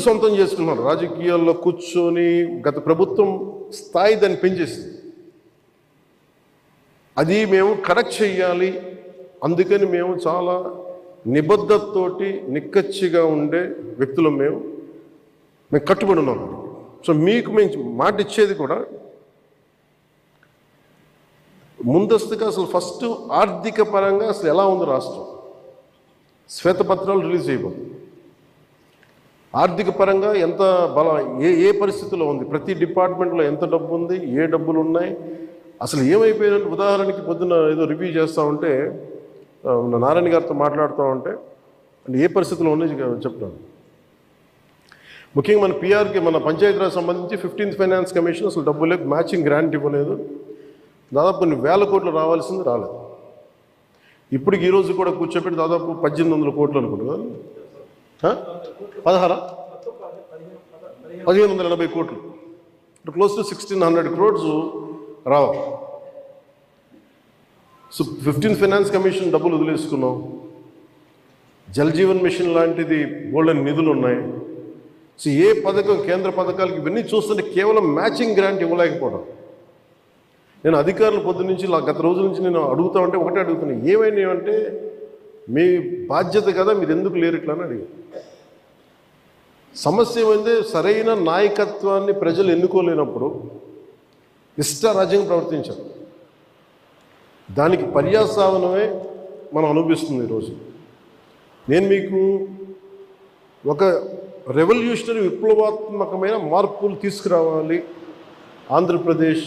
సొంతం చేసుకున్నారు. రాజకీయాల్లో కూర్చొని గత ప్రభుత్వం స్థాయి దాన్ని పెంచేసింది. అది మేము కరెక్ట్ చెయ్యాలి. అందుకని మేము చాలా నిబద్ధతతోటి నిక్కచ్చిగా ఉండే వ్యక్తులు మేము కట్టుబడి ఉన్నాం. సో మీకు మేము మాట ఇచ్చేది కూడా ముందస్తుగా అసలు ఫస్ట్ ఆర్థిక పరంగా అసలు ఎలా ఉంది రాష్ట్రం, శ్వేతపత్రాలు రిలీజ్ చేయబోతుంది. ఆర్థిక పరంగా ఎంత ఏ పరిస్థితిలో ఉంది, ప్రతి డిపార్ట్మెంట్లో ఎంత డబ్బు ఉంది, ఏ డబ్బులు ఉన్నాయి, అసలు ఏమైపోయినట్టు. ఉదాహరణకి పొద్దున్న ఏదో రివ్యూ చేస్తూ ఉంటే నారాయణ గారితో మాట్లాడుతూ ఉంటే అంటే ఏ పరిస్థితిలో ఉన్నాయి చెప్తాను. ముఖ్యంగా మన పిఆర్కి మన పంచాయతీరాజ్ సంబంధించి 15th ఫైనాన్స్ కమిషన్ అసలు డబ్బు లేదు, మ్యాచింగ్ గ్రాంట్ ఇవ్వలేదు. దాదాపు కొన్ని వేల కోట్లు రావాల్సింది రాలేదు. ఇప్పటికి ఈరోజు కూడా కూర్చోబెట్టి దాదాపు 1800 కోట్లు అనుకుంటున్నాను. 1580 కోట్లు, క్లోజ్ టు 1600 crores రావాలి. సో 15th ఫైనాన్స్ కమిషన్ డబ్బులు వదిలేసుకున్నాం. జల్ జీవన్ మిషన్ లాంటిది బోల్డెన్ నిధులు ఉన్నాయి. సో ఏ పథకం, కేంద్ర పథకాలకి ఇవన్నీ చూస్తుంటే కేవలం మ్యాచింగ్ గ్రాంట్ ఇవ్వలేకపోవడం. నేను అధికారులు పొద్దు నుంచి గత రోజుల నుంచి నేను అడుగుతా ఉంటే ఒకటే అడుగుతున్నాను, ఏమైనాయంటే మీ బాధ్యత కదా, మీరు ఎందుకు లేరు ఇట్లా అని అడిగాను. సమస్య ఏమైందే, సరైన నాయకత్వాన్ని ప్రజలు ఎన్నుకోలేనప్పుడు ఇష్టారాజ్యంగా ప్రవర్తించారు. దానికి పర్యాసావనమే మనం అనుభవిస్తుంది ఈరోజు. నేను మీకు ఒక రెవల్యూషనరీ విప్లవాత్మకమైన మార్పులు తీసుకురావాలి ఆంధ్రప్రదేశ్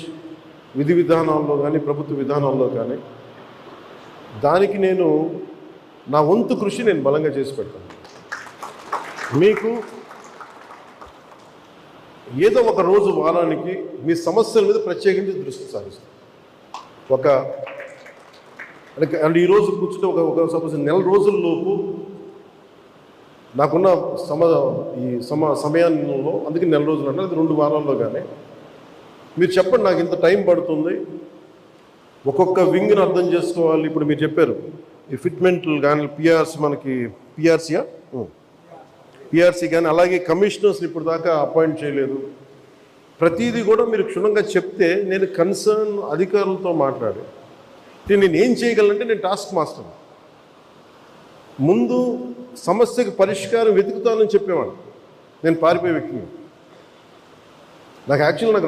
విధి విధానాల్లో కానీ ప్రభుత్వ విధానాల్లో కానీ. దానికి నేను నా వంతు కృషి నేను బలంగా చేసి పెడతాను. మీకు ఏదో ఒక రోజు వారానికి మీ సమస్యల మీద ప్రత్యేకించి దృష్టి సారిస్తాను. అంటే ఈరోజు కూర్చుంటే ఒక సపోజ్ నెల రోజుల్లోపు నాకున్న సమయంలో, అందుకే నెల రోజులు అంటే అది 2 వారాల్లో కానీ మీరు చెప్పండి, నాకు ఇంత టైం పడుతుంది, ఒక్కొక్క వింగ్ని అర్థం చేసుకోవాలి. ఇప్పుడు మీరు చెప్పారు ఈ ఫిట్మెంట్లు కానీ పిఆర్సీ, మనకి పిఆర్సీ కానీ అలాగే కమిషనర్స్ని ఇప్పుడు దాకా అపాయింట్ చేయలేదు. ప్రతిదీ కూడా మీరు క్షుణ్ణంగా చెప్తే నేను కన్సర్న్ అధికారులతో మాట్లాడి నేను ఏం చేయగలనంటే, నేను టాస్క్ మాస్టర్ ముందు సమస్యకు పరిష్కారం వెతుకుతానని చెప్పేవాడు. నేను పారిపోయే వ్యక్తిని. నాకు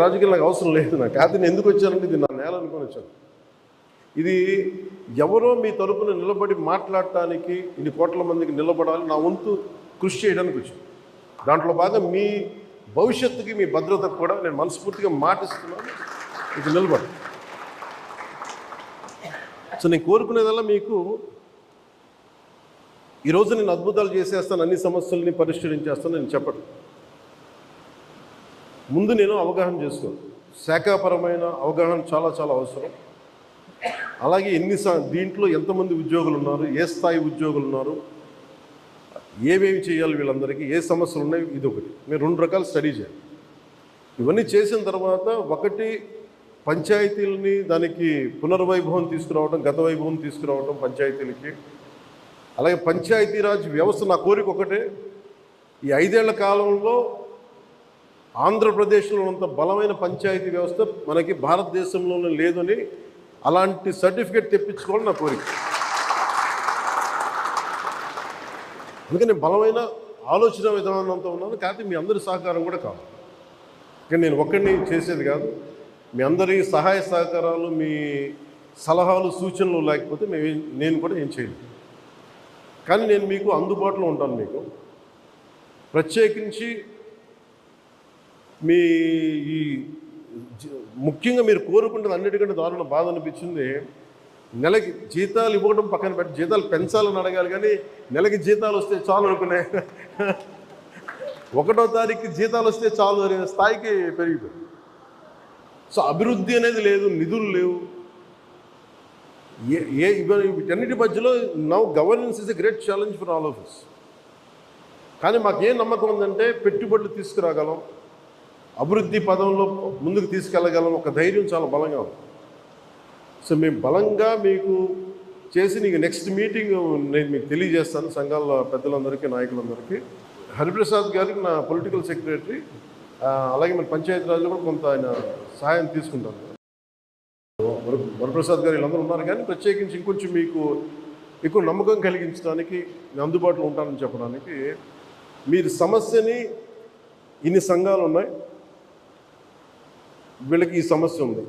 రాజకీయాలు నాకు అవసరం లేదు. నాకు నేను ఎందుకు వచ్చానంటే ఇది నా నేల అనుకొని వచ్చాను. ఇది ఎవరో మీ తరపున నిలబడి మాట్లాడటానికి ఇన్ని కోట్ల మందికి నిలబడాలి, నా వంతు కృషి చేయడానికి వచ్చాను. దాంట్లో భాగం మీ భవిష్యత్తుకి, మీ భద్రతకు కూడా నేను మనస్ఫూర్తిగా మాటిస్తున్నాను, ఇది నిలబడి. సో నేను కోరుకునేదల్లా మీకు ఈరోజు నేను అద్భుతాలు చేసేస్తాను, అన్ని సమస్యల్ని పరిష్కరించేస్తాను నేను చెప్పడం. ముందు నేను అవగాహన చేసుకోను. శాఖాపరమైన అవగాహన చాలా చాలా అవసరం. అలాగే దీంట్లో ఎంతమంది ఉద్యోగులు ఉన్నారు, ఏ స్థాయి ఉద్యోగులు ఉన్నారు, ఏమేమి చేయాలి, వీళ్ళందరికీ ఏ సమస్యలు ఉన్నాయి, ఇది ఒకటి. మీరు 2 రకాలు స్టడీ చేయాలి. ఇవన్నీ చేసిన తర్వాత ఒకటి పంచాయతీలని దానికి పునర్వైభవం తీసుకురావడం, గత వైభవం తీసుకురావడం పంచాయతీలకి. అలాగే పంచాయతీరాజ్ వ్యవస్థ నా కోరిక ఒకటే, ఈ 5 ఏళ్ల కాలంలో ఆంధ్రప్రదేశ్లో ఉన్నంత బలమైన పంచాయతీ వ్యవస్థ మనకి భారతదేశంలోనే లేదని అలాంటి సర్టిఫికేట్ తెప్పించుకోవాలని నా కోరిక. అందుకని బలమైన ఆలోచన విధానంతో ఉన్నాను. కాకపోతే మీ అందరి సహకారం కూడా కావాలి. కానీ నేను ఒక్కడిని చేసేది కాదు. మీ అందరి సహాయ సహకారాలు, మీ సలహాలు, సూచనలు లేకపోతే నేను కూడా ఏం చేయలేదు. కానీ నేను మీకు అందుబాటులో ఉంటాను. మీకు ప్రత్యేకించి మీ ఈ ముఖ్యంగా మీరు కోరుకుంటుంది అన్నిటికంటే దారుణ బాధ అనిపించింది, నెలకి జీతాలు ఇవ్వడం పక్కన పెట్టి జీతాలు పెంచాలని అడగాలి, కానీ నెలకి జీతాలు వస్తే చాలు అనుకునే 1వ తారీఖుకి జీతాలు వస్తే చాలు అనే స్థాయికి పెరిగిపోయింది. సో అభివృద్ధి అనేది లేదు, నిధులు లేవు. వీటన్నిటి మధ్యలో now governance is a great challenge for all of us. కానీ మాకేం నమ్మకం ఉందంటే పెట్టుబడులు తీసుకురాగలం, అభివృద్ధి పదంలో ముందుకు తీసుకెళ్ళగలం, ఒక ధైర్యం చాలా బలంగా ఉంది. సో మేము బలంగా మీకు చేసి నీకు నెక్స్ట్ మీటింగ్ నేను మీకు తెలియజేస్తాను, సంఘాల పెద్దలందరికీ, నాయకులందరికీ. హరిప్రసాద్ గారికి నా పొలిటికల్ సెక్రటరీ, అలాగే మన పంచాయతీరాజ్లో కూడా కొంత ఆయన సహాయం తీసుకుంటాను. వరప్రసాద్ గారు వీళ్ళందరూ ఉన్నారు, కానీ ప్రత్యేకించి ఇంకొంచెం మీకు ఎక్కువ నమ్మకం కలిగించడానికి నేను అందుబాటులో ఉంటానని చెప్పడానికి, మీరు సమస్యని ఇన్ని సంఘాలు ఉన్నాయి, వీళ్ళకి ఈ సమస్య ఉంది,